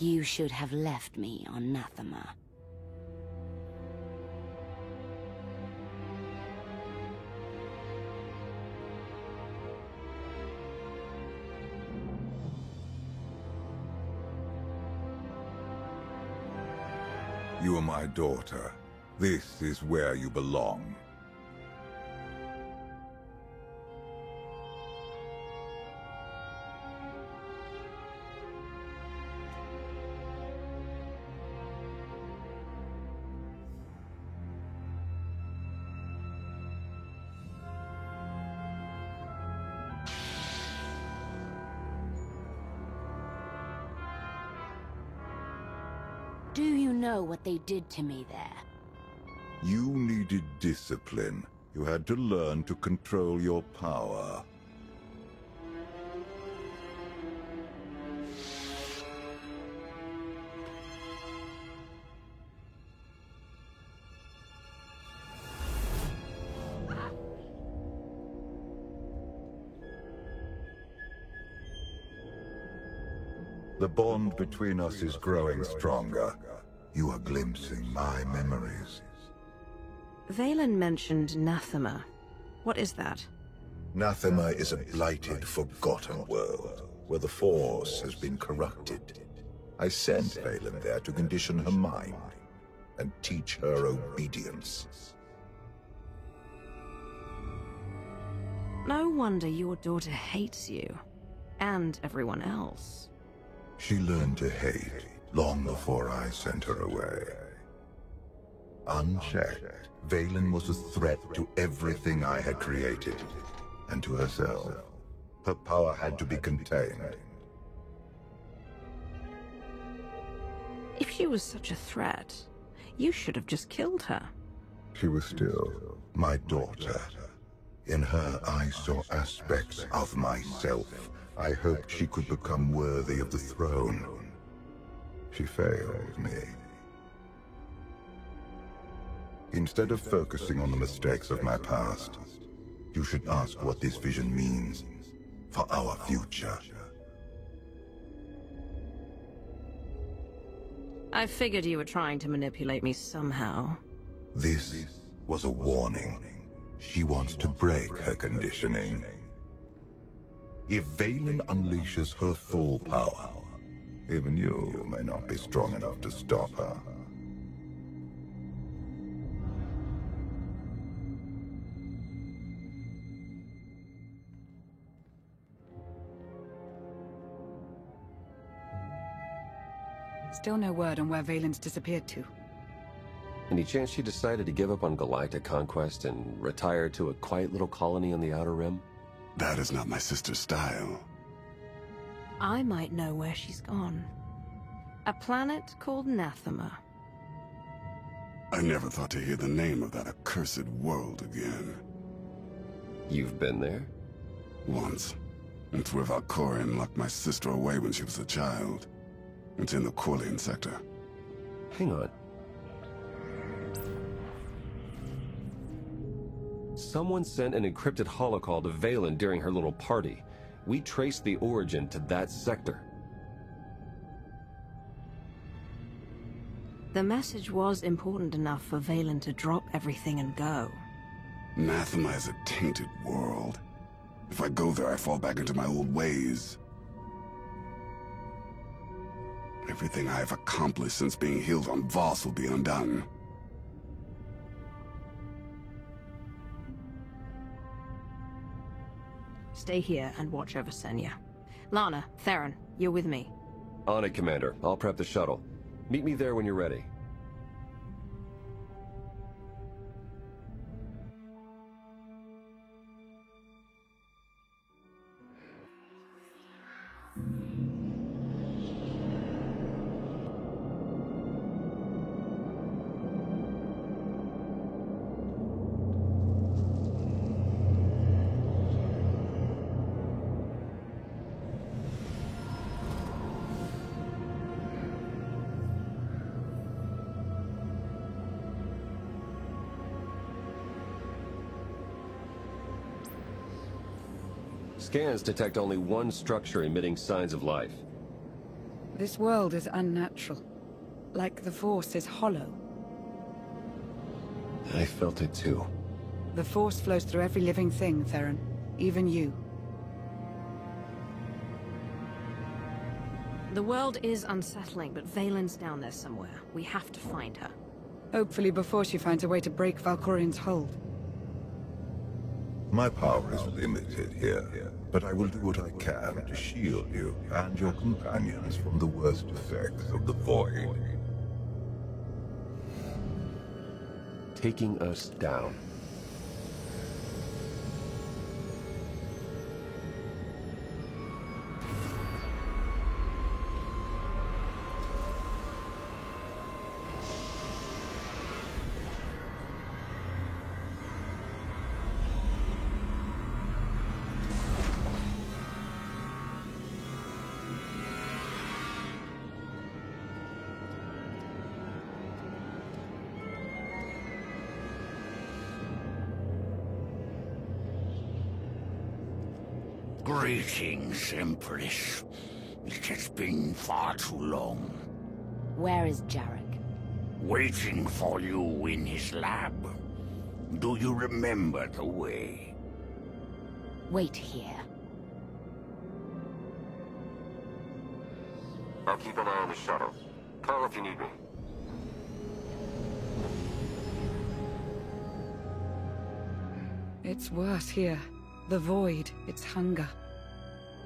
You should have left me on Nathema. You are my daughter. This is where you belong. Do you know what they did to me there? You needed discipline. You had to learn to control your power. The bond between us is growing stronger. You are glimpsing my memories. Vaylin mentioned Nathema. What is that? Nathema is a blighted, forgotten world, where the Force has been corrupted. I sent Vaylin there to condition her mind, and teach her obedience. No wonder your daughter hates you. And everyone else. She learned to hate long before I sent her away. Unchecked, Vaylin was a threat to everything I had created, and to herself. Her power had to be contained. If she was such a threat, you should have just killed her. She was still my daughter. In her, I saw aspects of myself. I hoped she could become worthy of the throne. She failed me. Instead of focusing on the mistakes of my past, you should ask what this vision means for our future. I figured you were trying to manipulate me somehow. This was a warning. She wants to break her conditioning. If Vaylin unleashes her full power, even you may not be strong enough to stop her. Still no word on where Vaylin's disappeared to. Any chance she decided to give up on galactic conquest and retire to a quiet little colony on the Outer Rim? That is not my sister's style. I might know where she's gone. A planet called Nathema. I never thought to hear the name of that accursed world again. You've been there? Once. It's where Valkorion locked my sister away when she was a child. It's in the Corlean sector. Hang on. Someone sent an encrypted holocall to Vaylin during her little party. We traced the origin to that sector. The message was important enough for Vaylin to drop everything and go. Nathema is a tainted world. If I go there, I fall back into my old ways. Everything I have accomplished since being healed on Voss will be undone. Stay here and watch over Senya. Lana, Theron, you're with me. On it, Commander. I'll prep the shuttle. Meet me there when you're ready. Scans detect only one structure emitting signs of life. This world is unnatural. Like the Force is hollow. I felt it too. The Force flows through every living thing, Theron. Even you. The world is unsettling, but Valen's down there somewhere. We have to find her. Hopefully before she finds a way to break Valkorian's hold. My power is limited here, but I will do what I can to shield you and your companions from the worst effects of the Void. Taking us down. Greetings, Empress. It has been far too long. Where is Jarek? Waiting for you in his lab. Do you remember the way? Wait here. I'll keep an eye on the shuttle. Call if you need me. It's worse here. The Void, its hunger.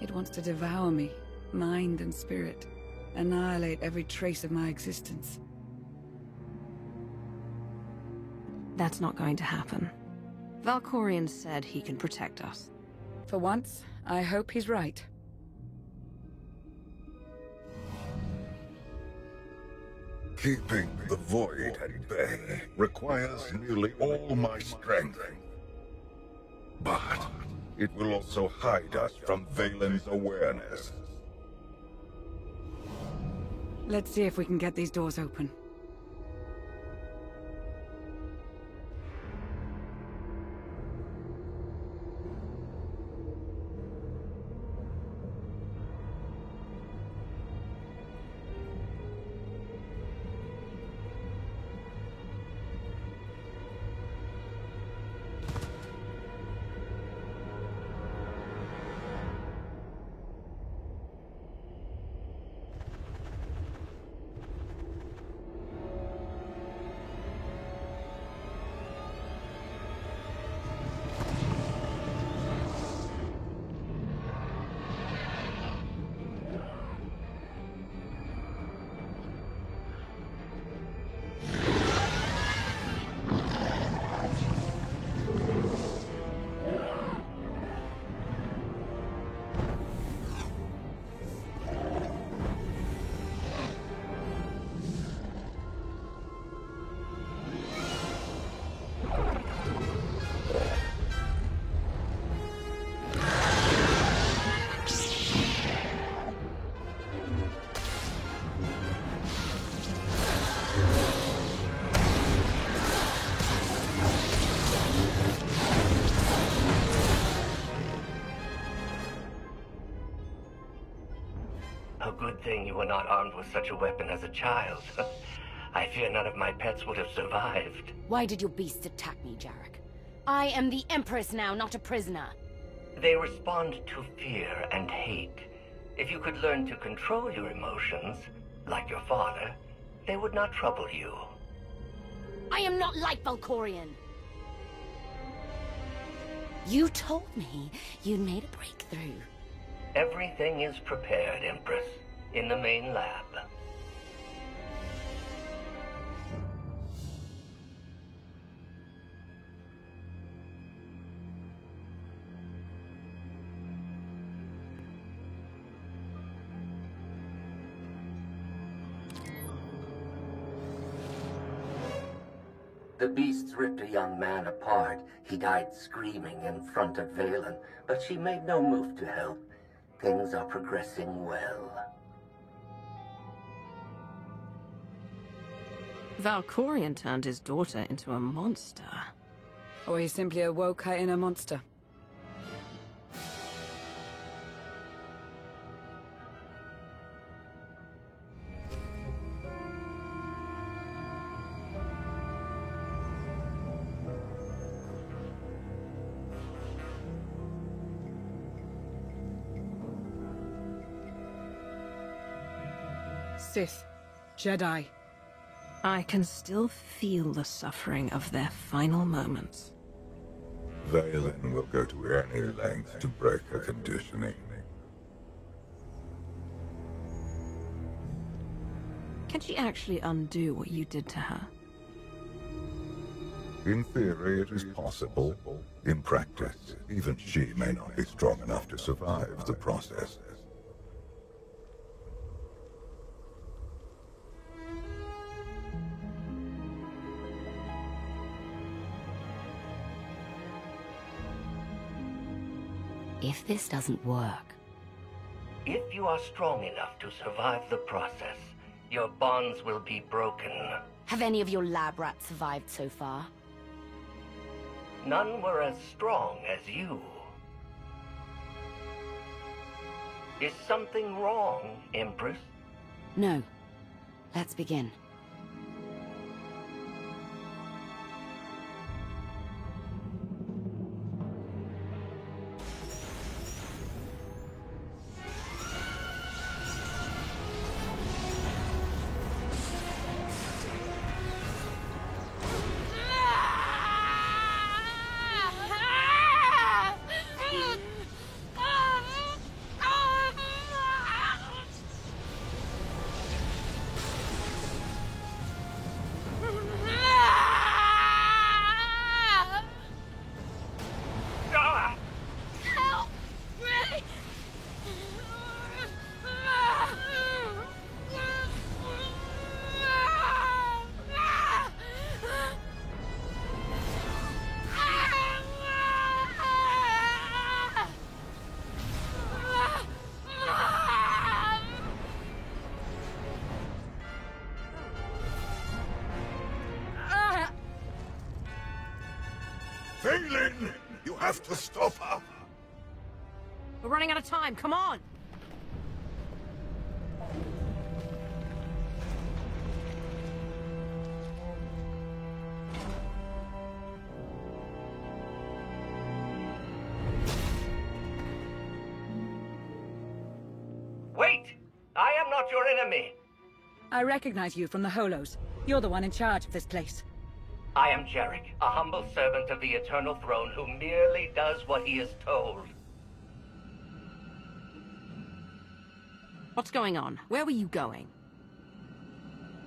It wants to devour me, mind and spirit. Annihilate every trace of my existence. That's not going to happen. Valkorian said he can protect us. For once, I hope he's right. Keeping the Void at bay requires nearly all my strength. But it will also hide us from Valen's awareness. Let's see if we can get these doors open. A good thing you were not armed with such a weapon as a child. I fear none of my pets would have survived. Why did your beasts attack me, Jarek? I am the Empress now, not a prisoner. They respond to fear and hate. If you could learn to control your emotions, like your father, they would not trouble you. I am not like Valkorian. You told me you'd made a breakthrough. Everything is prepared, Empress, in the main lab. The beasts ripped a young man apart. He died screaming in front of Valen, but she made no move to help. Things are progressing well. Valkorian turned his daughter into a monster. Or he simply awoke her inner monster. Sith, Jedi. I can still feel the suffering of their final moments. Valen will go to any length to break her conditioning. Can she actually undo what you did to her? In theory, it is possible. In practice, even she may not be strong enough to survive the process. If this doesn't work... If you are strong enough to survive the process, your bonds will be broken. Have any of your lab rats survived so far? None were as strong as you. Is something wrong, Empress? No. Let's begin. Valen! You have to stop her! We're running out of time, come on! Wait! I am not your enemy! I recognize you from the Holos. You're the one in charge of this place. I am Jarek, a humble servant of the Eternal Throne who merely does what he is told. What's going on? Where were you going?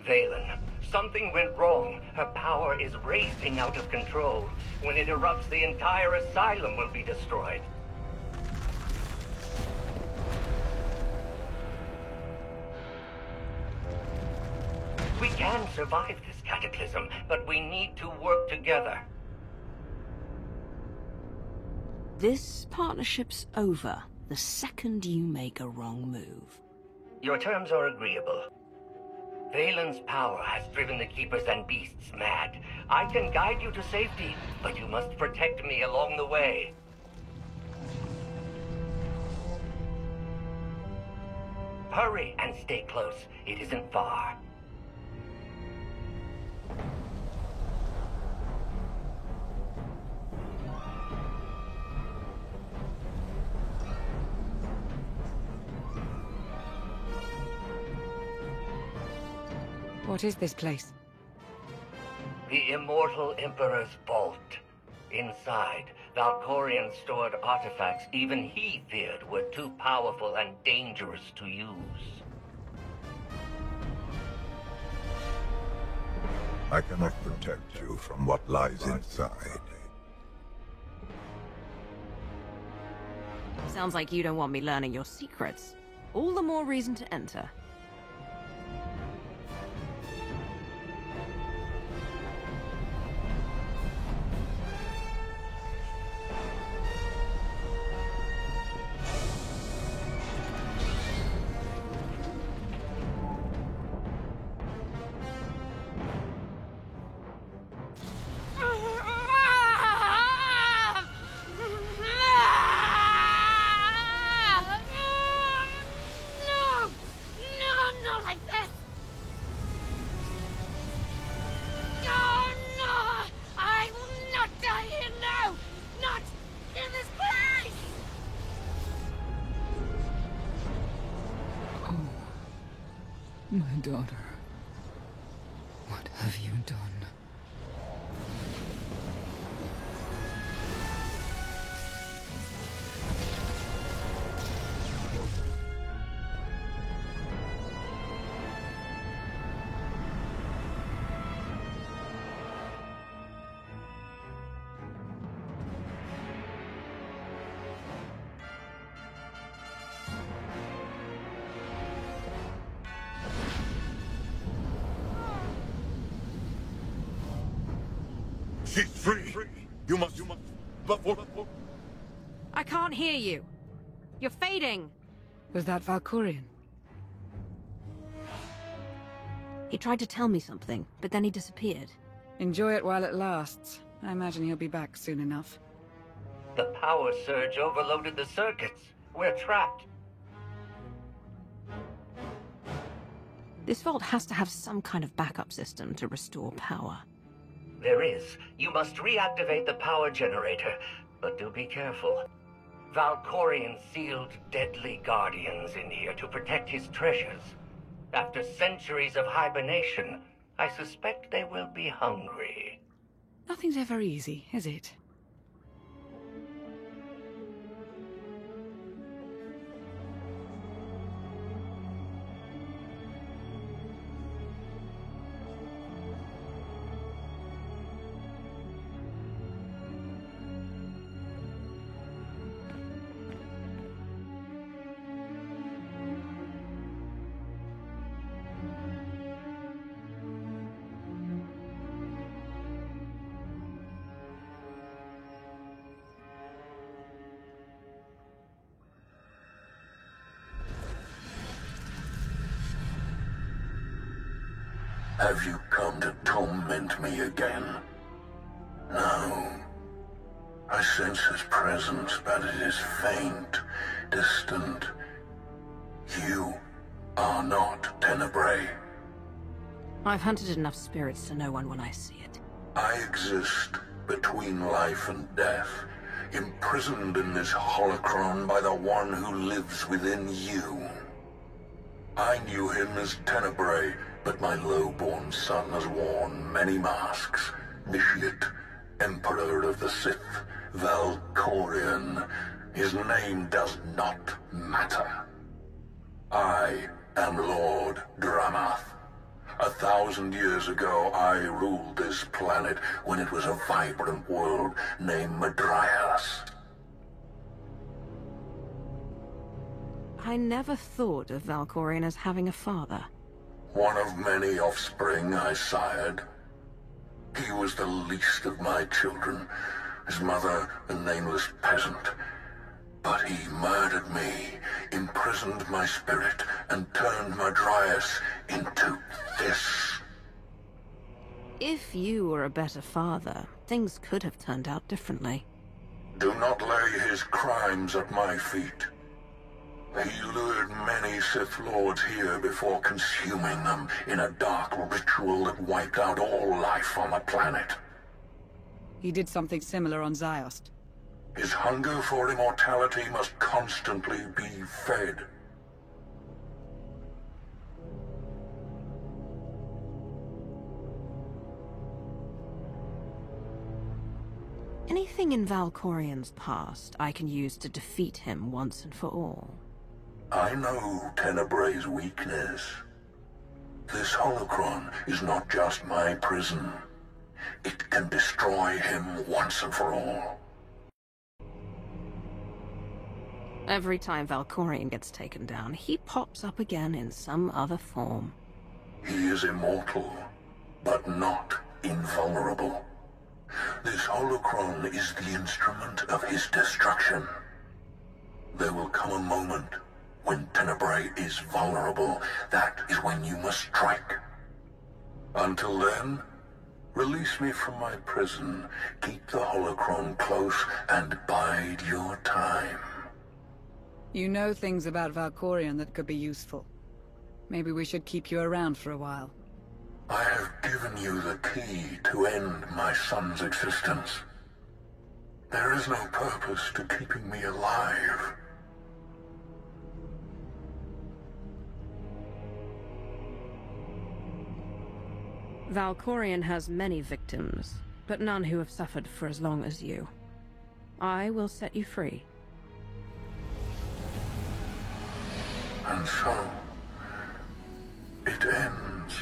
Valen, something went wrong. Her power is racing out of control. When it erupts, the entire asylum will be destroyed. We can survive this cataclysm, but we need to work together. This partnership's over the second you make a wrong move. Your terms are agreeable. Valen's power has driven the Keepers and Beasts mad. I can guide you to safety, but you must protect me along the way. Hurry and stay close. It isn't far. What is this place? The Immortal Emperor's vault. Inside, Valkorion stored artifacts even he feared were too powerful and dangerous to use. I cannot protect you from what lies inside. Sounds like you don't want me learning your secrets. All the more reason to enter. No! My daughter. What have you done? She's free! You must... Before... I can't hear you. You're fading. Was that Valkorion? He tried to tell me something, but then he disappeared. Enjoy it while it lasts. I imagine he'll be back soon enough. The power surge overloaded the circuits. We're trapped. This vault has to have some kind of backup system to restore power. There is. You must reactivate the power generator, but do be careful. Valkorion sealed deadly guardians in here to protect his treasures. After centuries of hibernation, I suspect they will be hungry. Nothing's ever easy, is it? Have you come to torment me again? No. I sense his presence, but it is faint, distant. You are not Tenebrae. I've hunted enough spirits to know one when I see it. I exist between life and death, imprisoned in this holocron by the one who lives within you. I knew him as Tenebrae, but my low-born son has worn many masks. Vitiate, Emperor of the Sith, Valkorion. His name does not matter. I am Lord Dramath. 1,000 years ago, I ruled this planet when it was a vibrant world named Madrias. I never thought of Valkorion as having a father. One of many offspring I sired. He was the least of my children, his mother a nameless peasant. But he murdered me, imprisoned my spirit, and turned Madrias into this. If you were a better father, things could have turned out differently. Do not lay his crimes at my feet. He lured many Sith Lords here before consuming them in a dark ritual that wiped out all life on the planet. He did something similar on Ziost. His hunger for immortality must constantly be fed. Anything in Valkorion's past I can use to defeat him once and for all? I know Tenebrae's weakness. This holocron is not just my prison. It can destroy him once and for all. Every time Valkorion gets taken down, he pops up again in some other form. He is immortal, but not invulnerable. This holocron is the instrument of his destruction. There will come a moment when Tenebrae is vulnerable. That is when you must strike. Until then, release me from my prison, keep the holocron close, and bide your time. You know things about Valkorion that could be useful. Maybe we should keep you around for a while. I have given you the key to end my son's existence. There is no purpose to keeping me alive. Valkorion has many victims, but none who have suffered for as long as you. I will set you free. And so, it ends.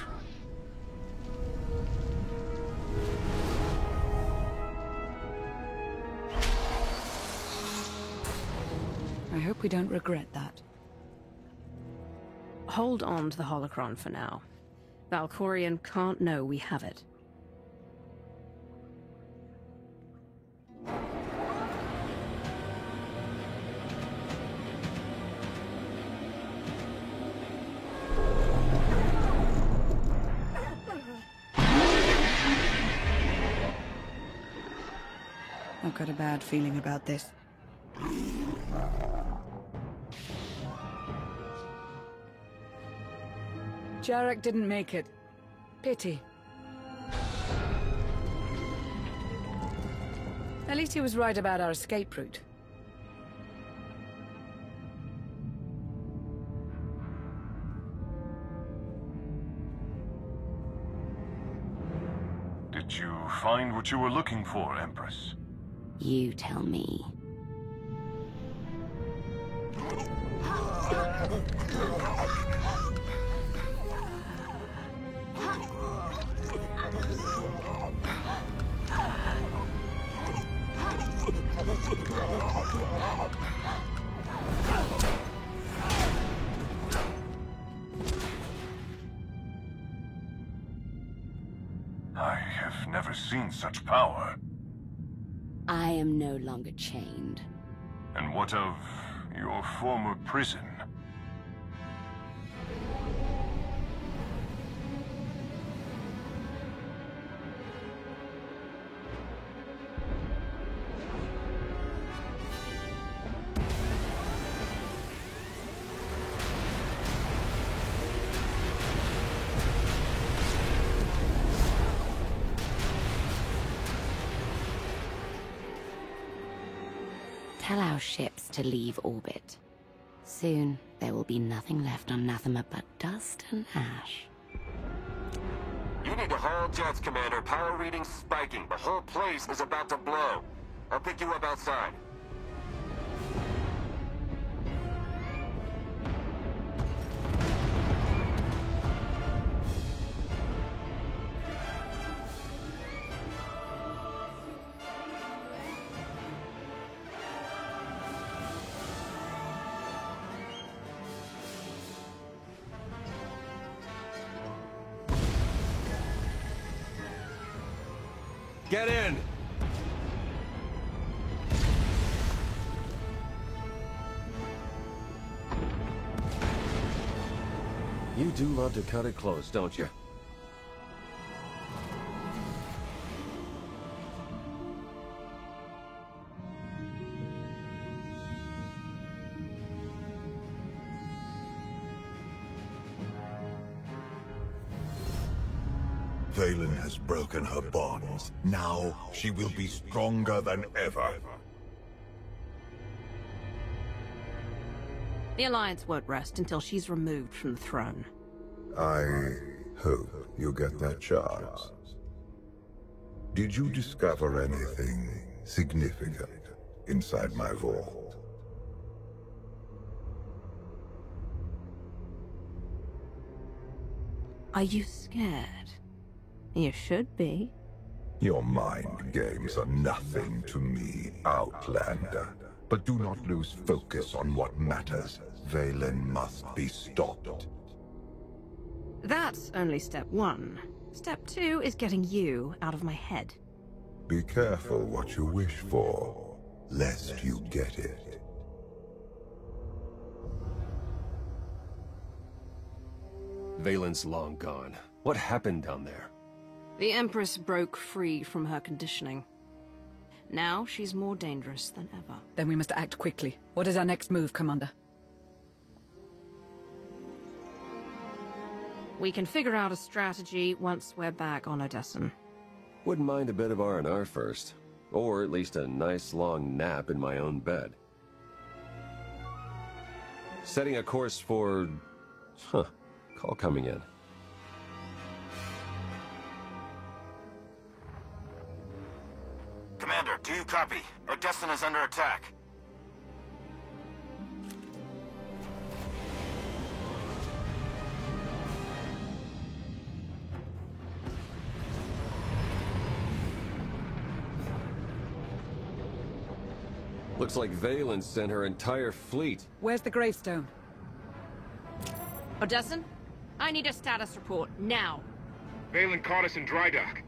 I hope we don't regret that. Hold on to the holocron for now. Valkorion can't know we have it. I've got a bad feeling about this. Jarek didn't make it. Pity. At least he was right about our escape route. Did you find what you were looking for, Empress? You tell me. I have never seen such power. I am no longer chained. And what of your former prison? Tell our ships to leave orbit. Soon, there will be nothing left on Nathema but dust and ash. You need to haul jets, Commander. Power readings spiking. The whole place is about to blow. I'll pick you up outside. Get in! You do love to cut it close, don't you? Vaylin has broken her bonds. Now she will be stronger than ever. The Alliance won't rest until she's removed from the throne. I hope you get that chance. Did you discover anything significant inside my vault? Are you scared? You should be. Your mind games are nothing to me, Outlander. But do not lose focus on what matters. Vaylin must be stopped. That's only step one. Step two is getting you out of my head. Be careful what you wish for, lest you get it. Vaylin's long gone. What happened down there? The Empress broke free from her conditioning. Now she's more dangerous than ever. Then we must act quickly. What is our next move, Commander? We can figure out a strategy once we're back on Odessen. Wouldn't mind a bit of R&R first. Or at least a nice long nap in my own bed. Setting a course for... call coming in. Odessen is under attack. Looks like Vaylin sent her entire fleet. Where's the gravestone? Odessen? I need a status report, now. Vaylin caught us in dry dock.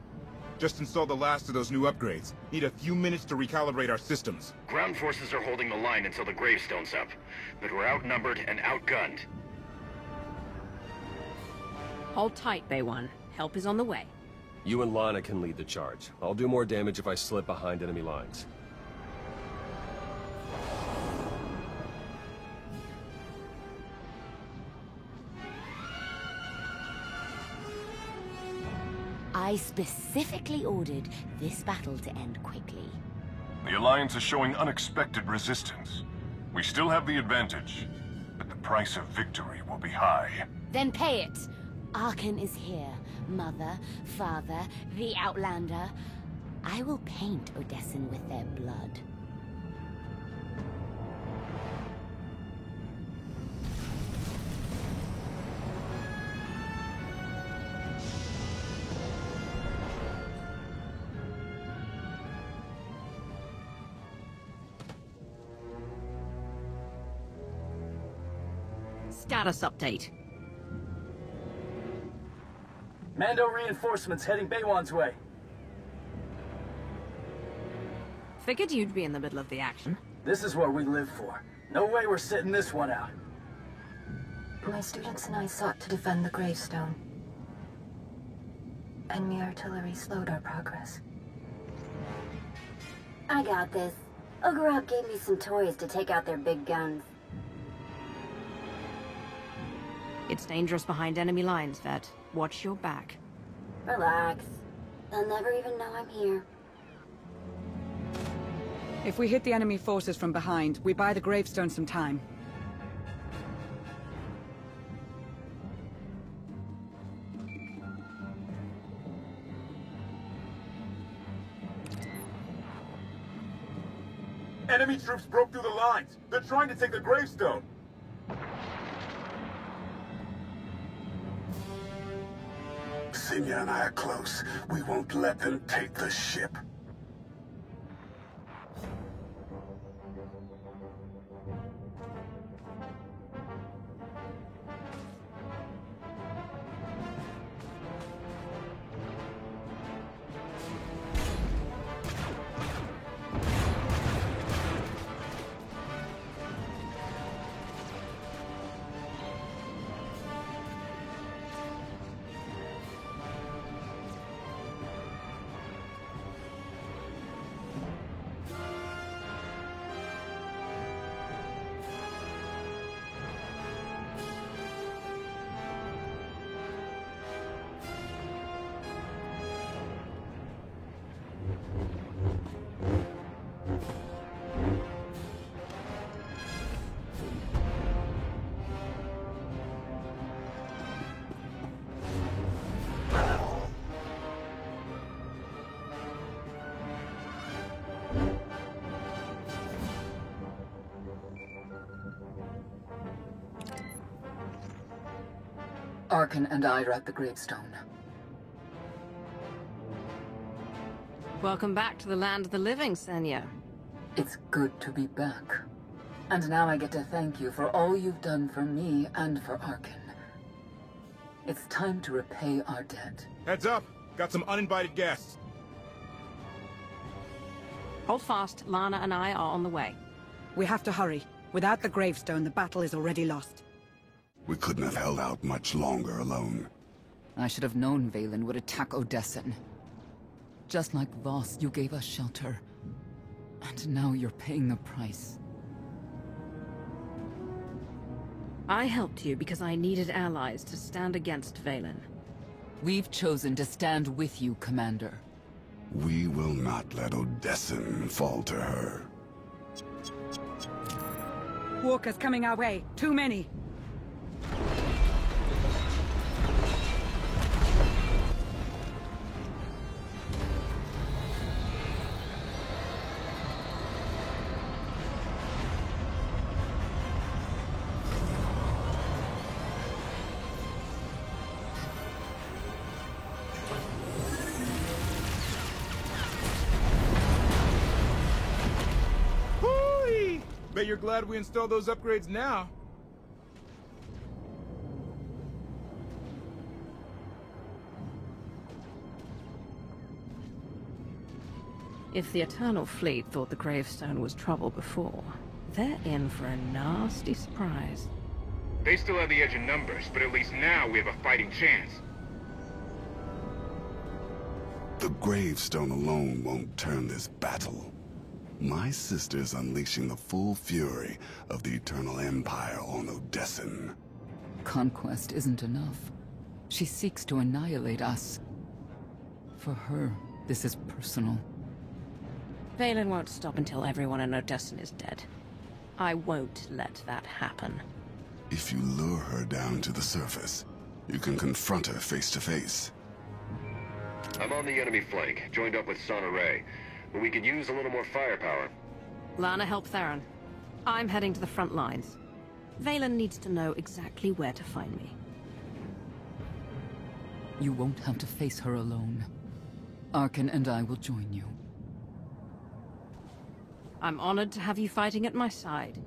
Just installed the last of those new upgrades. Need a few minutes to recalibrate our systems. Ground forces are holding the line until the gravestone's up, but we're outnumbered and outgunned. Hold tight, Bay One. Help is on the way. You and Lana can lead the charge. I'll do more damage if I slip behind enemy lines. I specifically ordered this battle to end quickly. The Alliance is showing unexpected resistance. We still have the advantage, but the price of victory will be high. Then pay it! Arcann is here. Mother, father, the Outlander. I will paint Odessen with their blood. Status update. Mando reinforcements heading Baywan's way. Figured you'd be in the middle of the action. This is what we live for. No way we're sitting this one out. My students and I sought to defend the gravestone. Enemy artillery slowed our progress. I got this. Ogorok gave me some toys to take out their big guns. It's dangerous behind enemy lines, Vet. Watch your back. Relax. They'll never even know I'm here. If we hit the enemy forces from behind, we buy the gravestone some time. Enemy troops broke through the lines. They're trying to take the gravestone. Sinya and I are close. We won't let them take the ship. Arcann and I are at the gravestone. Welcome back to the land of the living, Senya. It's good to be back. And now I get to thank you for all you've done for me and for Arcann. It's time to repay our debt. Heads up! Got some uninvited guests. Hold fast. Lana and I are on the way. We have to hurry. Without the gravestone, the battle is already lost. We couldn't have held out much longer alone. I should have known Vaylin would attack Odessen. Just like Voss, you gave us shelter. And now you're paying the price. I helped you because I needed allies to stand against Vaylin. We've chosen to stand with you, Commander. We will not let Odessen fall to her. Walkers coming our way. Too many. Bet you're glad we installed those upgrades now. If the Eternal Fleet thought the Gravestone was trouble before, they're in for a nasty surprise. They still have the edge in numbers, but at least now we have a fighting chance. The Gravestone alone won't turn this battle. My sister's unleashing the full fury of the Eternal Empire on Odessen. Conquest isn't enough. She seeks to annihilate us. For her, this is personal. Vaylin won't stop until everyone in Odessen is dead. I won't let that happen. If you lure her down to the surface, you can confront her face to face. I'm on the enemy flank, joined up with Sana Ray, but we could use a little more firepower. Lana, help Theron. I'm heading to the front lines. Vaylin needs to know exactly where to find me. You won't have to face her alone. Arcann and I will join you. I'm honored to have you fighting at my side.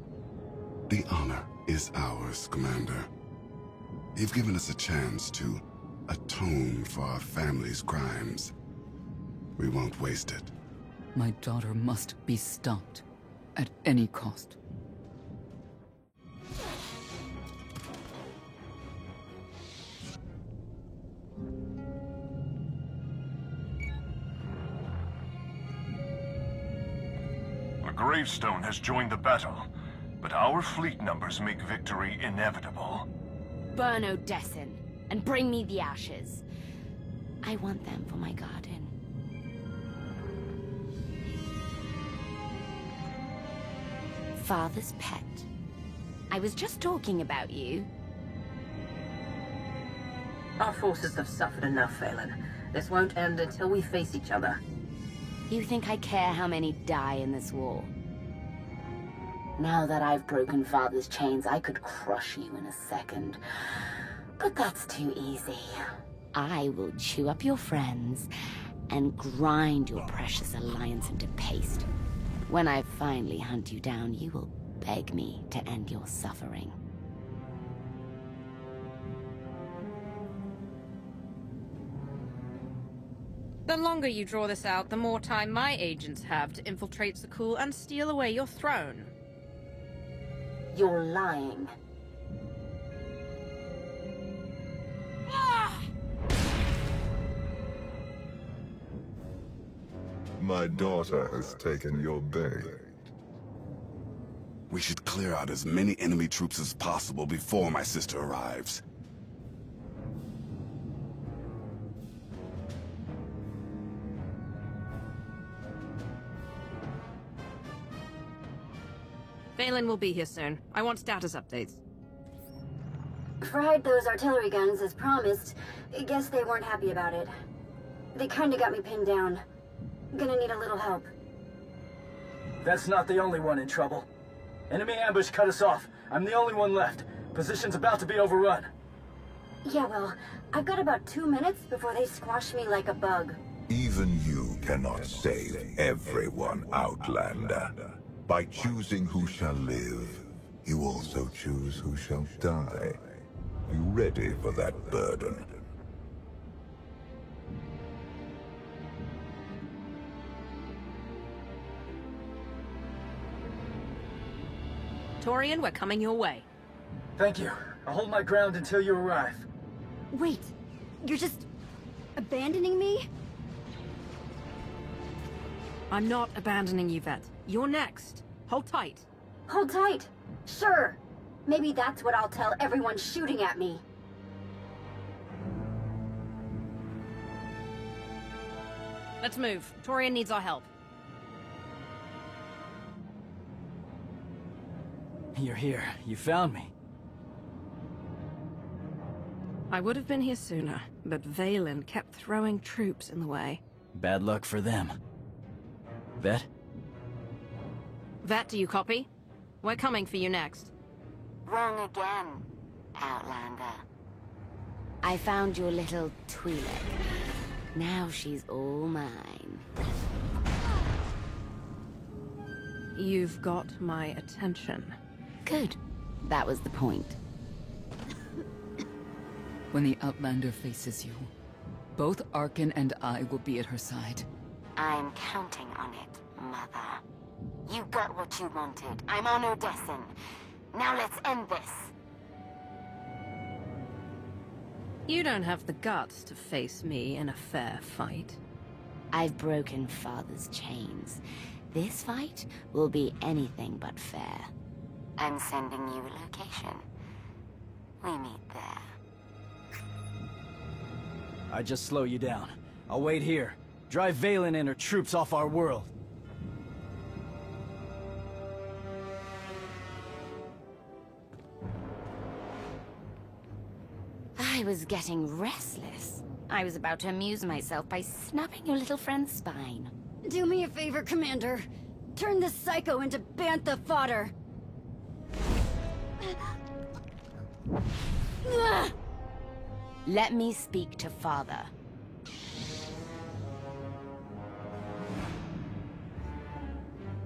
The honor is ours, Commander. You've given us a chance to atone for our family's crimes. We won't waste it. My daughter must be stopped at any cost. The Gravestone has joined the battle, but our fleet numbers make victory inevitable. Burn Odessen, and bring me the ashes. I want them for my garden. Father's pet. I was just talking about you. Our forces have suffered enough, Vaylin. This won't end until we face each other. You think I care how many die in this war? Now that I've broken Father's chains, I could crush you in a second. But that's too easy. I will chew up your friends and grind your precious alliance into paste. When I finally hunt you down, you will beg me to end your suffering. The longer you draw this out, the more time my agents have to infiltrate Zakuul and steal away your throne. You're lying. My daughter has taken your bait. We should clear out as many enemy troops as possible before my sister arrives. Vaylin will be here soon. I want status updates. Fried those artillery guns as promised. Guess they weren't happy about it. They kinda got me pinned down. Gonna need a little help. That's not the only one in trouble. Enemy ambush cut us off. I'm the only one left. Position's about to be overrun. Yeah, well, I've got about 2 minutes before they squash me like a bug. Even you cannot save everyone, Outlander. By choosing who shall live, you also choose who shall die. You ready for that burden? Torian, we're coming your way. Thank you. I'll hold my ground until you arrive. Wait, you're just abandoning me? I'm not abandoning you, Vet. You're next. Hold tight. Hold tight. Sure. Maybe that's what I'll tell everyone shooting at me. Let's move. Torian needs our help. You're here. You found me. I would have been here sooner, but Vaylin kept throwing troops in the way. Bad luck for them. Vet? Vet, do you copy? We're coming for you next. Wrong again, Outlander. I found your little Twi'lek. Now she's all mine. You've got my attention. Good. That was the point. When the Outlander faces you, both Arkin and I will be at her side. I'm counting on it, Mother. You got what you wanted. I'm on Odessen. Now let's end this. You don't have the guts to face me in a fair fight. I've broken Father's chains. This fight will be anything but fair. I'm sending you a location. We meet there. I just slow you down. I'll wait here. Drive Vaylin and her troops off our world. I was getting restless. I was about to amuse myself by snubbing your little friend's spine. Do me a favor, Commander. Turn this psycho into bantha fodder. Let me speak to Father.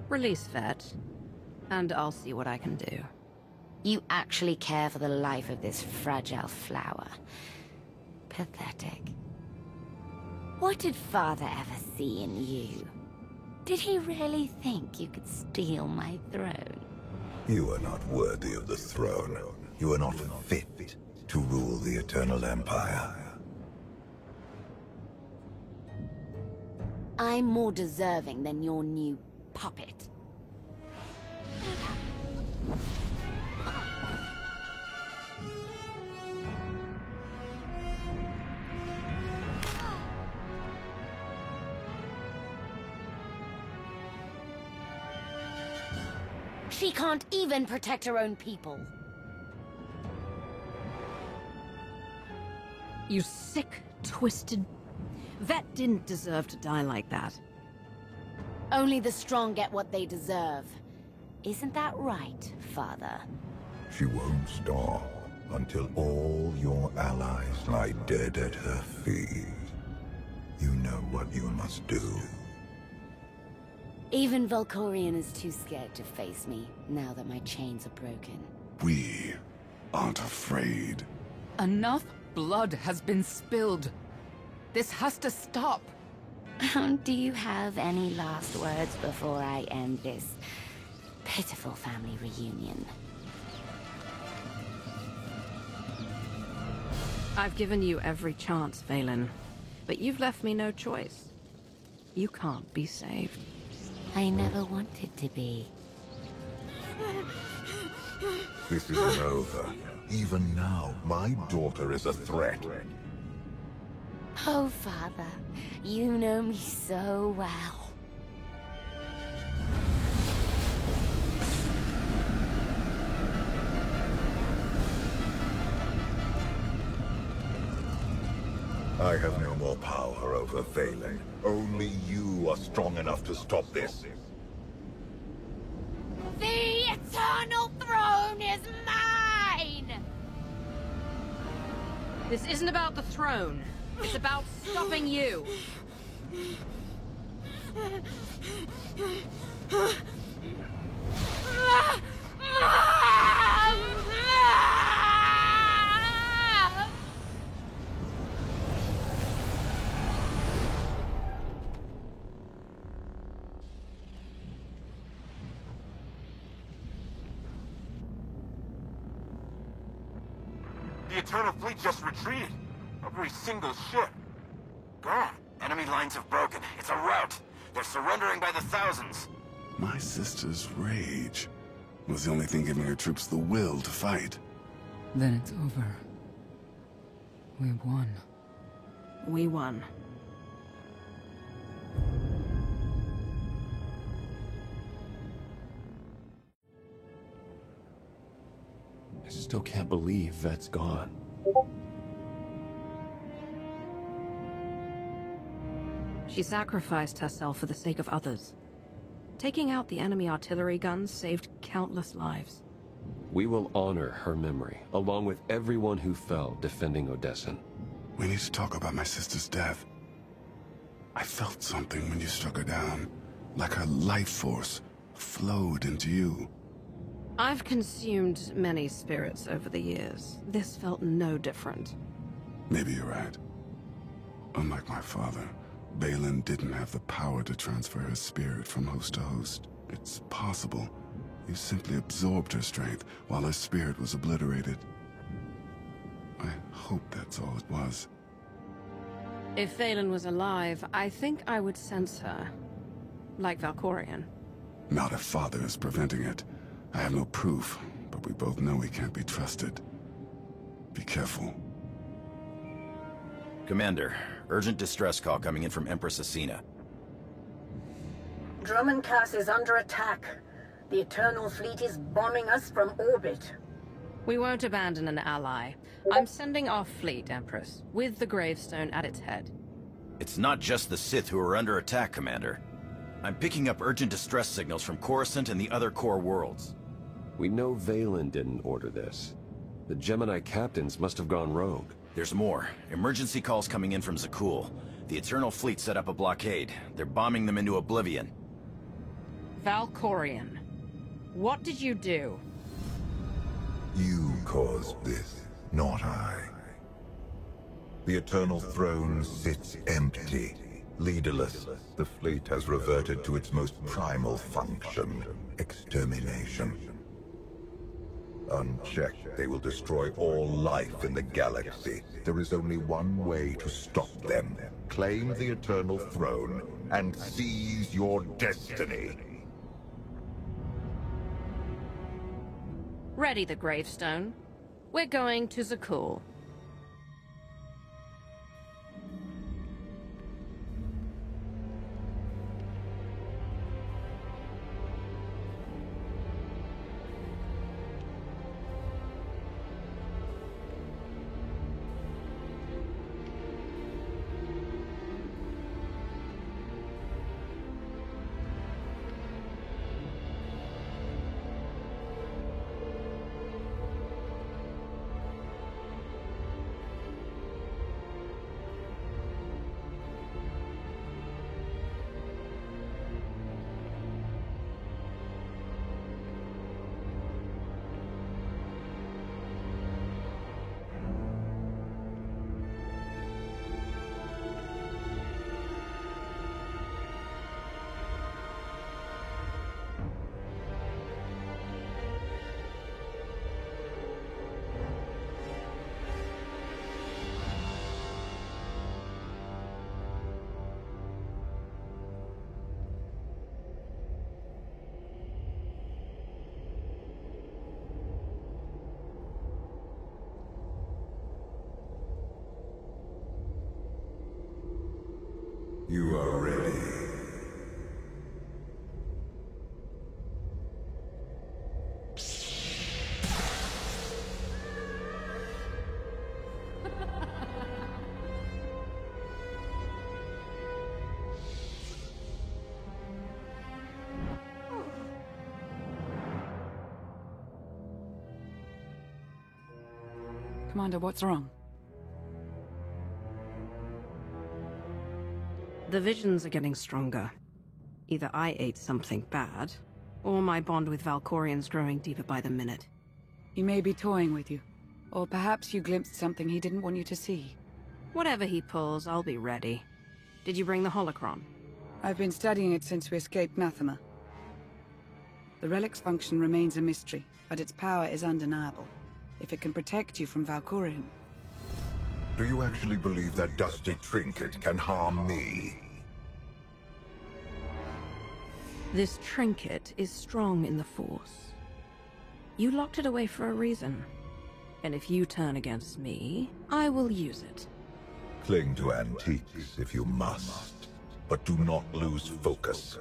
Release Vet, and I'll see what I can do. You actually care for the life of this fragile flower. Pathetic. What did Father ever see in you? Did he really think you could steal my throne? You are not worthy of the throne. You are not fit to rule the Eternal Empire. I'm more deserving than your new puppet. She can't even protect her own people. You sick, twisted... Vet didn't deserve to die like that. Only the strong get what they deserve. Isn't that right, Father? She won't stop until all your allies lie dead at her feet. You know what you must do. Even Valkorion is too scared to face me, now that my chains are broken. We aren't afraid. Enough blood has been spilled. This has to stop. Do you have any last words before I end this pitiful family reunion? I've given you every chance, Vaylin, but you've left me no choice. You can't be saved. I never wanted to be. This isn't over. Even now, my daughter is a threat. Oh, Father, you know me so well. I have no more power over Vaylin. Only you are strong enough to stop this. The Eternal Throne is mine! This isn't about the throne. It's about stopping you. The Eternal Fleet just retreated. Every single ship. Gone. Enemy lines have broken. It's a rout. They're surrendering by the thousands. My sister's rage was the only thing giving her troops the will to fight. Then it's over. We won. We won. I still can't believe Vet's gone. She sacrificed herself for the sake of others. Taking out the enemy artillery guns saved countless lives. We will honor her memory, along with everyone who fell defending Odessen. We need to talk about my sister's death. I felt something when you struck her down, like her life force flowed into you. I've consumed many spirits over the years. This felt no different. Maybe you're right. Unlike my father, Balin didn't have the power to transfer her spirit from host to host. It's possible you simply absorbed her strength while her spirit was obliterated. I hope that's all it was. If Vaylin was alive, I think I would sense her. Like Valkorion. Not if father is preventing it. I have no proof, but we both know he can't be trusted. Be careful. Commander, urgent distress call coming in from Empress Asina. Drummond Cass is under attack. The Eternal Fleet is bombing us from orbit. We won't abandon an ally. I'm sending our fleet, Empress, with the gravestone at its head. It's not just the Sith who are under attack, Commander. I'm picking up urgent distress signals from Coruscant and the other core worlds. We know Vaylin didn't order this. The Gemini captains must have gone rogue. There's more. Emergency calls coming in from Zakul. The Eternal Fleet set up a blockade. They're bombing them into oblivion. Valkorion, what did you do? You caused this, not I. The Eternal Throne sits empty, leaderless. The fleet has reverted to its most primal function, extermination. Unchecked, they will destroy all life in the galaxy. There is only one way to stop them. Claim the Eternal Throne and seize your destiny. Ready the gravestone. We're going to Zakul. You are ready. Commander, what's wrong? The visions are getting stronger. Either I ate something bad, or my bond with Valkorion's growing deeper by the minute. He may be toying with you. Or perhaps you glimpsed something he didn't want you to see. Whatever he pulls, I'll be ready. Did you bring the holocron? I've been studying it since we escaped Nathema. The relic's function remains a mystery, but its power is undeniable. If it can protect you from Valkorion. Do you actually believe that dusty trinket can harm me? This trinket is strong in the Force. You locked it away for a reason. And if you turn against me, I will use it. Cling to antiques if you must, but do not lose focus.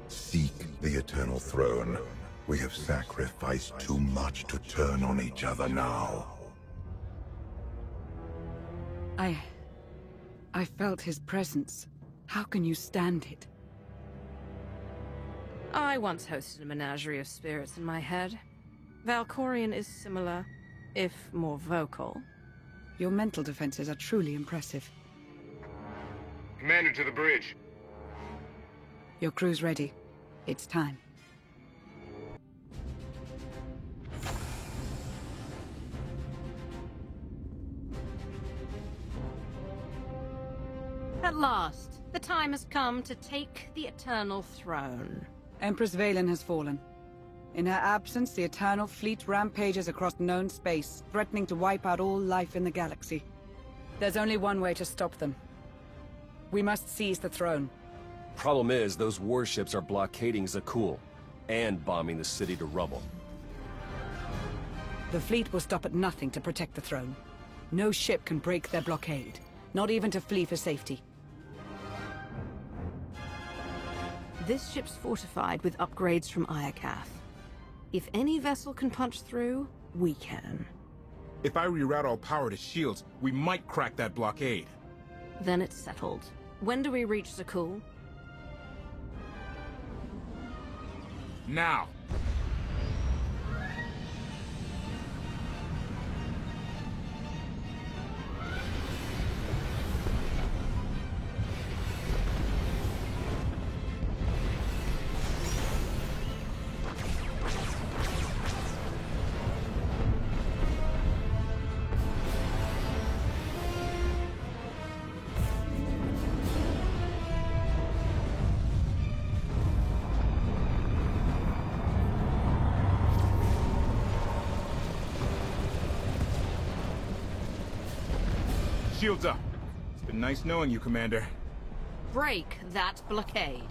Seek the Eternal Throne. We have sacrificed too much to turn on each other now. I felt his presence. How can you stand it? I once hosted a menagerie of spirits in my head. Valkorion is similar, if more vocal. Your mental defenses are truly impressive. Commander, to the bridge. Your crew's ready. It's time. At last, the time has come to take the Eternal Throne. Empress Valen has fallen. In her absence, the Eternal Fleet rampages across known space, threatening to wipe out all life in the galaxy. There's only one way to stop them. We must seize the throne. Problem is, those warships are blockading Zakuul, and bombing the city to rubble. The fleet will stop at nothing to protect the throne. No ship can break their blockade, not even to flee for safety. This ship's fortified with upgrades from Iokath. If any vessel can punch through, we can. If I reroute all power to shields, we might crack that blockade. Then it's settled. When do we reach Zakuul? Now! Shields up. It's been nice knowing you, Commander. Break that blockade.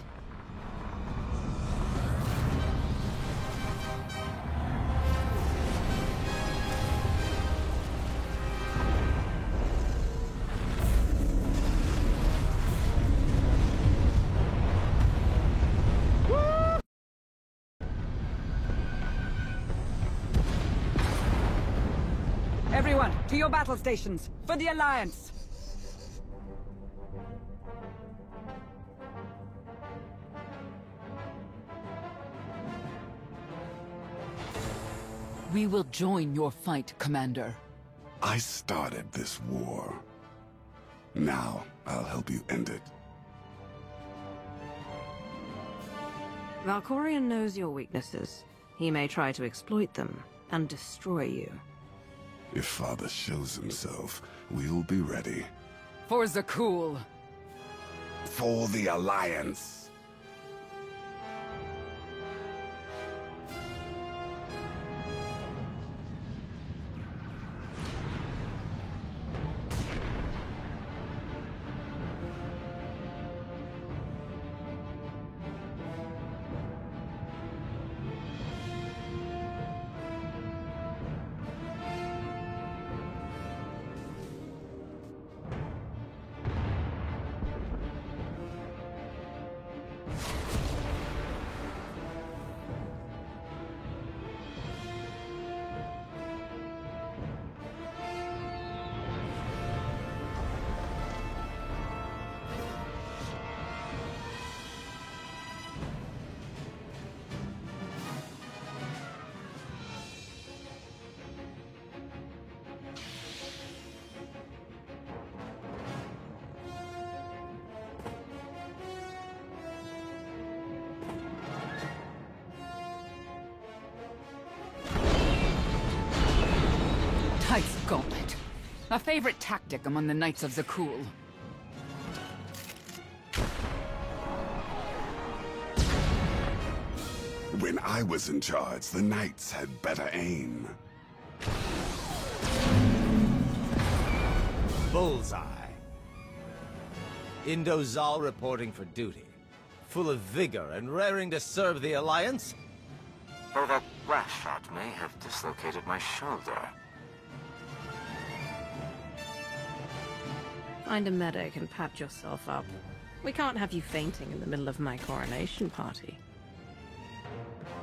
Everyone, to your battle stations, for the Alliance! We will join your fight, Commander. I started this war. Now, I'll help you end it. Valkorion knows your weaknesses. He may try to exploit them and destroy you. If Father shows himself, we'll be ready. For Zakuul. For the Alliance. Tights Gauntlet. A favorite tactic among the Knights of Zakuul. When I was in charge, the Knights had better aim. Bullseye. Indozal reporting for duty. Full of vigor and raring to serve the Alliance. Though that last shot may have dislocated my shoulder. Find a medic and patch yourself up. We can't have you fainting in the middle of my coronation party.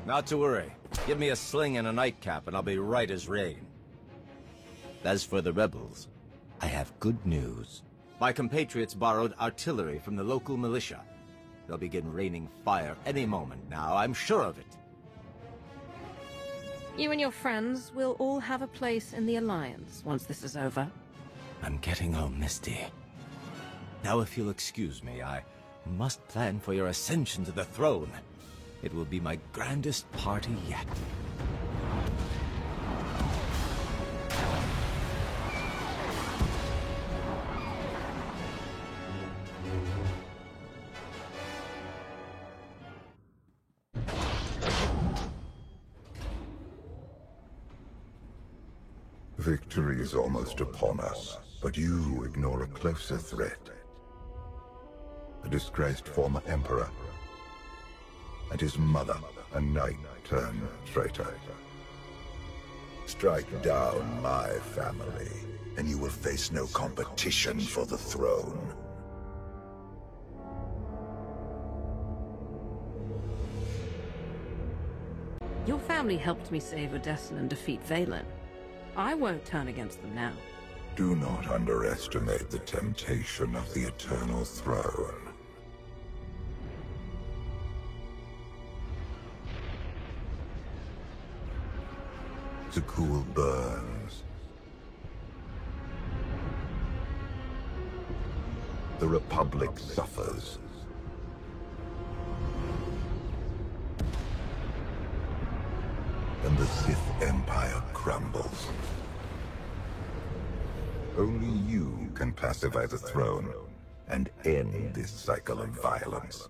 Not to worry. Give me a sling and a nightcap and I'll be right as rain. As for the rebels, I have good news. My compatriots borrowed artillery from the local militia. They'll begin raining fire any moment now, I'm sure of it. You and your friends will all have a place in the Alliance once this is over. I'm getting all misty. Now if you'll excuse me, I must plan for your ascension to the throne. It will be my grandest party yet. Victory is almost upon us, but you ignore a closer threat. A disgraced former emperor, and his mother, a knight-turned-traitor. Strike down my family, and you will face no competition for the throne. Your family helped me save Odessen and defeat Vaylin. I won't turn against them now. Do not underestimate the temptation of the Eternal Throne. Zakuul burns. The Republic suffers. And the Sith Empire crumbles. Only you can pacify the throne and end this cycle of violence.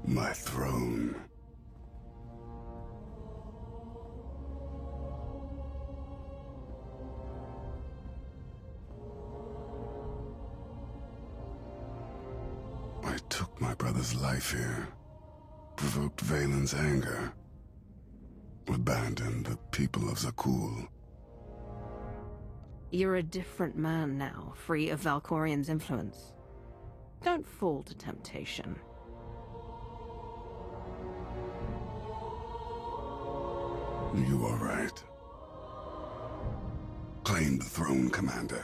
My throne. I took my brother's life here, provoked Vaylin's anger, abandoned the people of Zakuul. You're a different man now, free of Valkorian's influence. Don't fall to temptation. You are right. Claim the throne, Commander.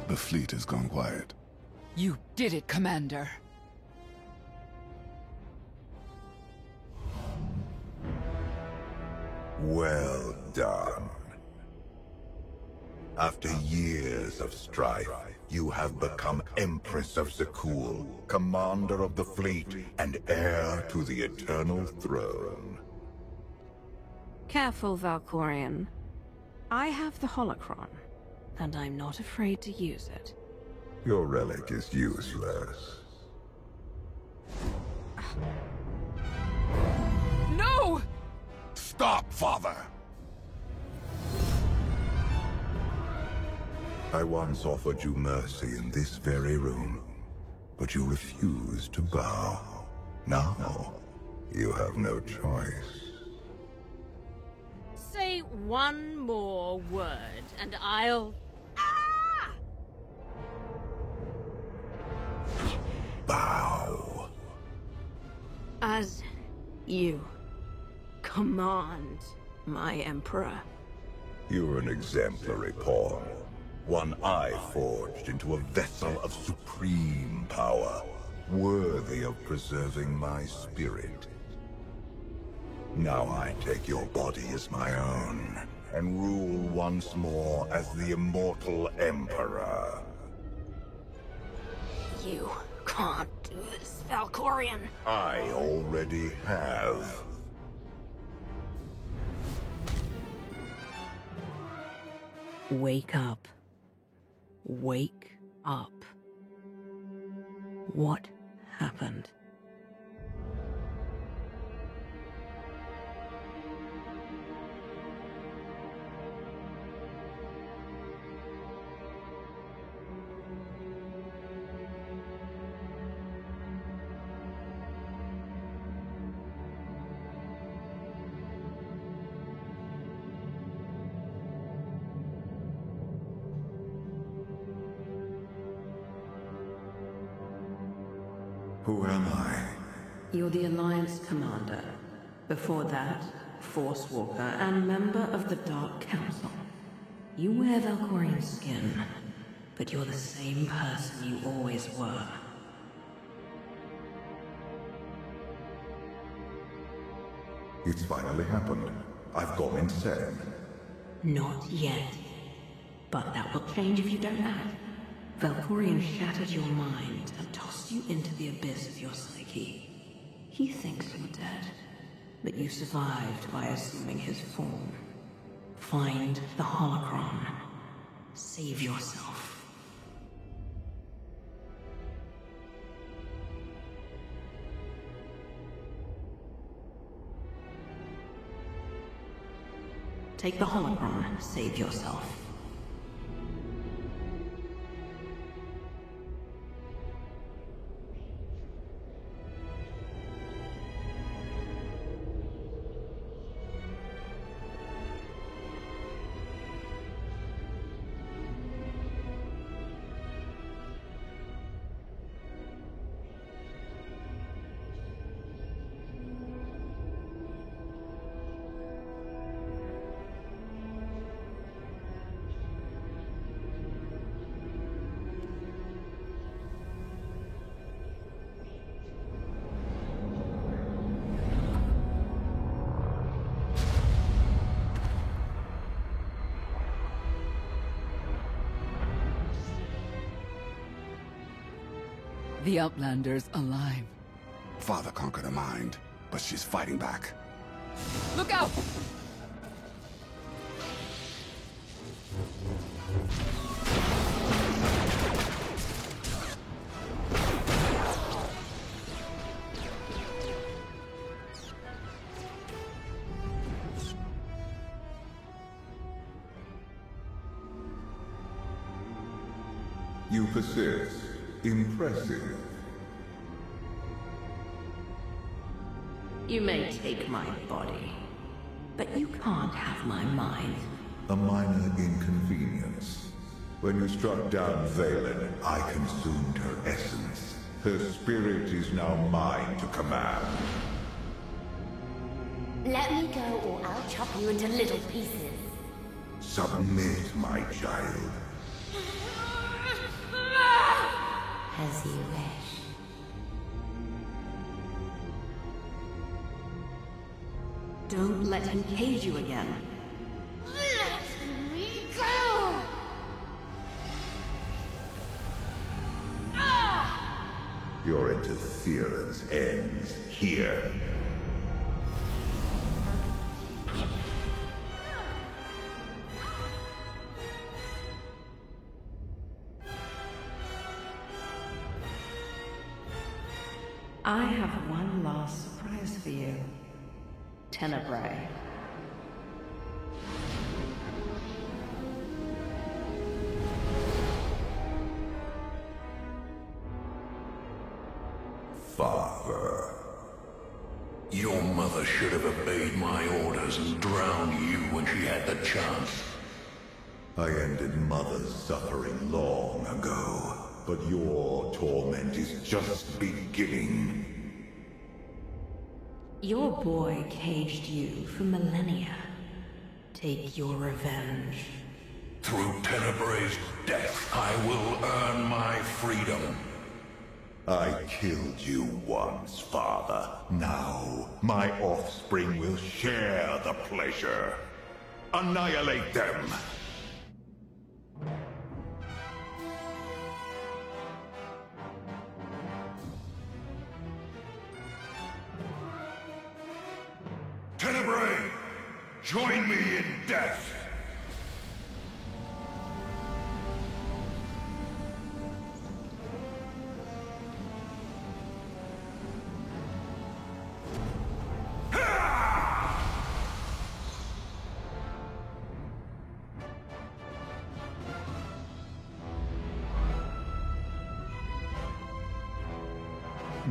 The fleet has gone quiet. You did it, Commander. Well done. After years of strife, you have become Empress of Zakuul, commander of the fleet, and heir to the Eternal Throne. Careful, Valkorian. I have the holocron, and I'm not afraid to use it. Your relic is useless. No! Stop, Father! I once offered you mercy in this very room, but you refused to bow. Now, you have no choice. Say one more word, and I'll... Bow. As you command, my Emperor. You're an exemplary pawn. One I forged into a vessel of supreme power, worthy of preserving my spirit. Now I take your body as my own, and rule once more as the immortal Emperor. You can't do this, Valkorion. I already have. Wake up. Wake up. What happened? Who am I? You're the Alliance Commander. Before that, Force Walker and member of the Dark Council. You wear Valkorian skin, but you're the same person you always were. It's finally happened. I've gone insane. Not yet. But that will change if you don't act. Valkorion shattered your mind and tossed you into the abyss of your psyche. He thinks you're dead, but you survived by assuming his form. Find the holocron. Save yourself. Take the holocron. Save yourself. The Outlander's alive. Father conquered her mind, but she's fighting back. Look out! You persist. Impressive. You may take my body, but you can't have my mind. A minor inconvenience. When you struck down Vaylin, I consumed her essence. Her spirit is now mine to command. Let me go or I'll chop you into little pieces. Submit, my child. As you wish. Don't let him cage you again. Let me go! Your interference ends here. I have one last surprise for you. Tenebrae. Father. Your mother should have obeyed my orders and drowned you when she had the chance. I ended Mother's suffering long ago, but your torment is just beginning. Your boy caged you for millennia. Take your revenge. Through Tenebrae's death, I will earn my freedom. I killed you once, Father. Now, my offspring will share the pleasure. Annihilate them! Tenebrae, join me in death!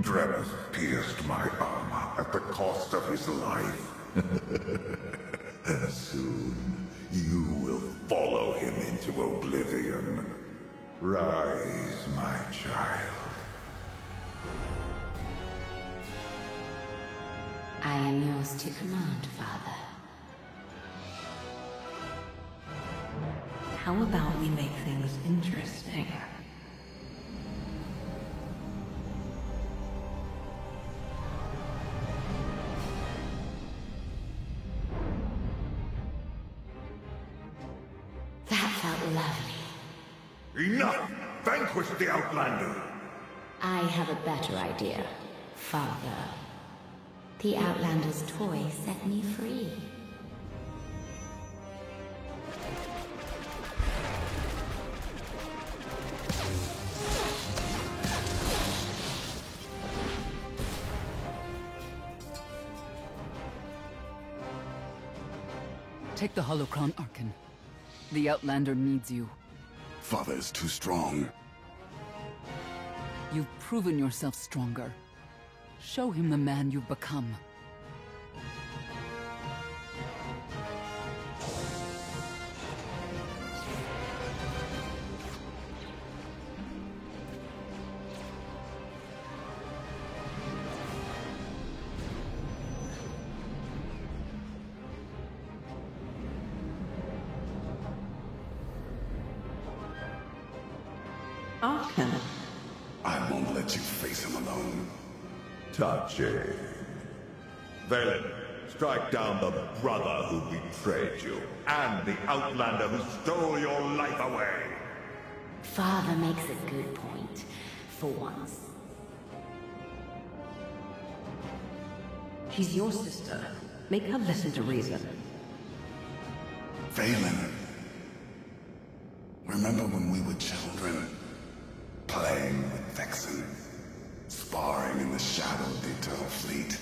Dremus pierced my armor at the cost of his life. Soon, you will follow him into oblivion. Rise, my child. I am yours to command, Father. How about we make things interesting? That felt lovely. Enough! Vanquish the Outlander! I have a better idea, Father. The Outlander's toy set me free. Take the holocron, Arkan. The Outlander needs you. Father is too strong. You've proven yourself stronger. Show him the man you've become. Arkan. I won't let you face him alone. Touchy. Valen, strike down the brother who betrayed you, and the Outlander who stole your life away. Father makes a good point, for once. She's your sister. Make her listen to reason. Valen. Remember when we were children? Playing with Vexen. Sparring in the shadow of the Eternal Fleet.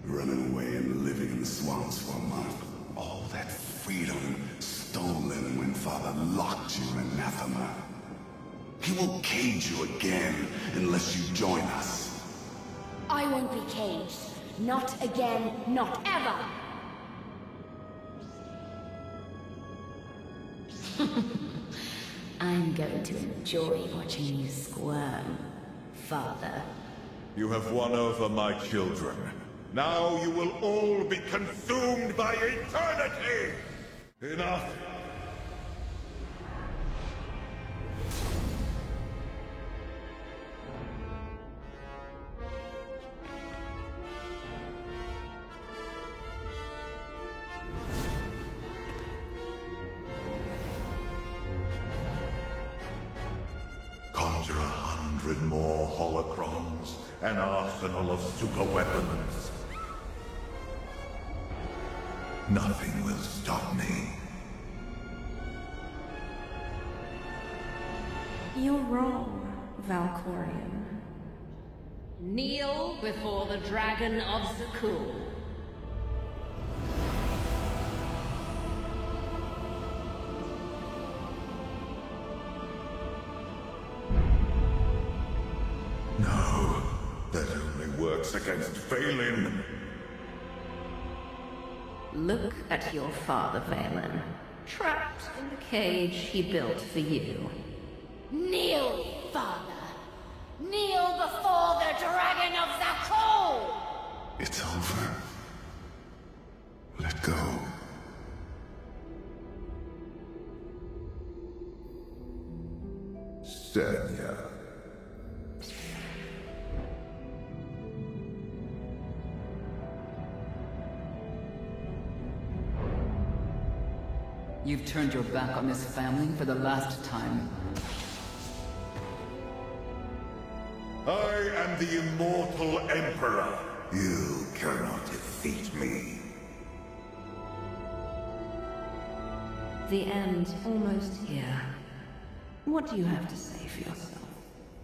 Running away and living in the swamps for a month. All that freedom stolen when Father locked you in anathema. He will cage you again unless you join us. I won't be caged. Not again, not ever! I'm going to enjoy watching you squirm, Father. You have won over my children. Now you will all be consumed by eternity! Enough! Conjure 100 more holocrons, an arsenal of superweapons. Nothing will stop me. You're wrong, Valkorion. Kneel before the Dragon of Zakuul. No, that only works against Valen. Look at your father, Valen. Trapped in the cage he built for you. Kneel, Father! Kneel before the Dragon of Zakuul! It's over. Let go. Senya. You've turned your back on this family for the last time. I am the immortal Emperor. You cannot defeat me. The end's almost here. What do you have to say for yourself?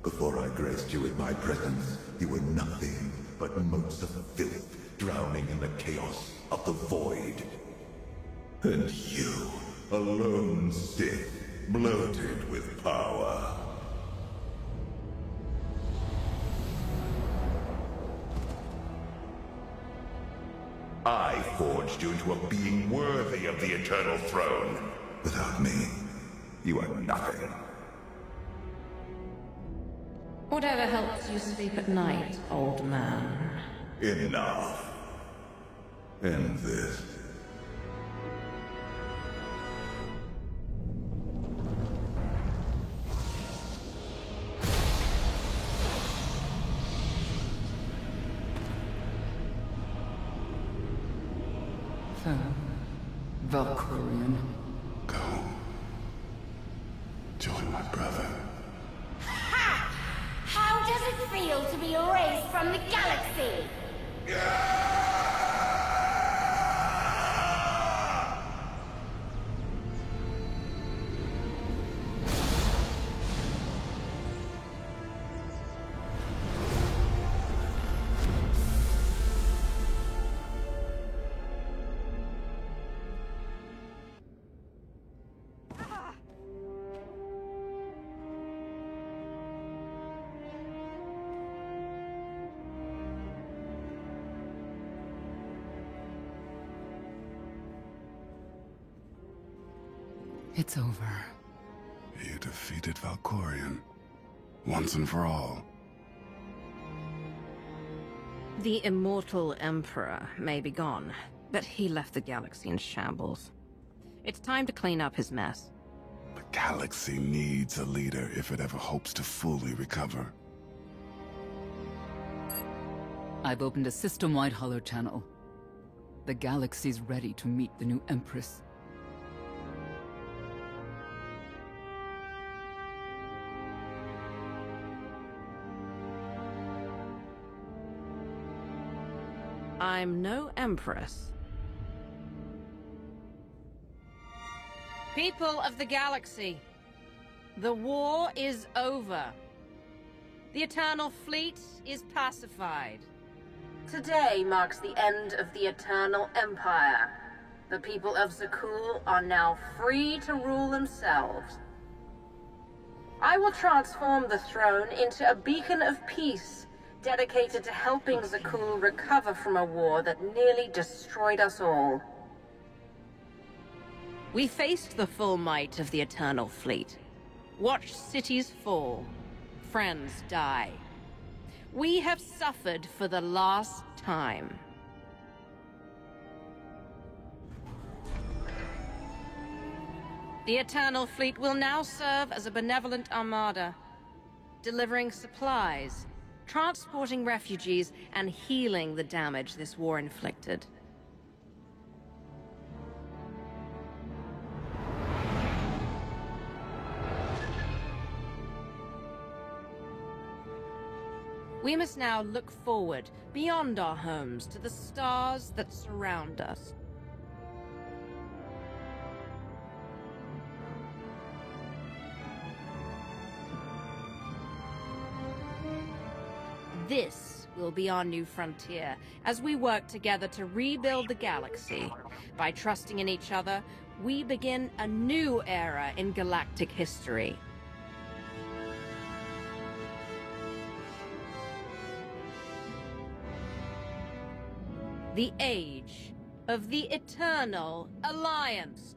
Before I graced you with my presence, you were nothing but motes of filth drowning in the chaos of the void. And you, a lone Sith, bloated with power. I forged you into a being worthy of the Eternal Throne. Without me, you are nothing. Whatever helps you sleep at night, old man. Enough. End this. Valkorion. Go. Join my brother. Ha! How does it feel to be erased from the galaxy? It's over. You defeated Valkorion. Once and for all. The immortal Emperor may be gone, but he left the galaxy in shambles. It's time to clean up his mess. The galaxy needs a leader if it ever hopes to fully recover. I've opened a system-wide holo channel. The galaxy's ready to meet the new Empress. I'm no empress. People of the galaxy, the war is over. The Eternal Fleet is pacified. Today marks the end of the Eternal Empire. The people of Zakuul are now free to rule themselves. I will transform the throne into a beacon of peace, dedicated to helping Zakuul recover from a war that nearly destroyed us all. We faced the full might of the Eternal Fleet. Watched cities fall, friends die. We have suffered for the last time. The Eternal Fleet will now serve as a benevolent armada, delivering supplies, transporting refugees, and healing the damage this war inflicted. We must now look forward, beyond our homes, to the stars that surround us. This will be our new frontier, as we work together to rebuild the galaxy. By trusting in each other, we begin a new era in galactic history. The Age of the Eternal Alliance.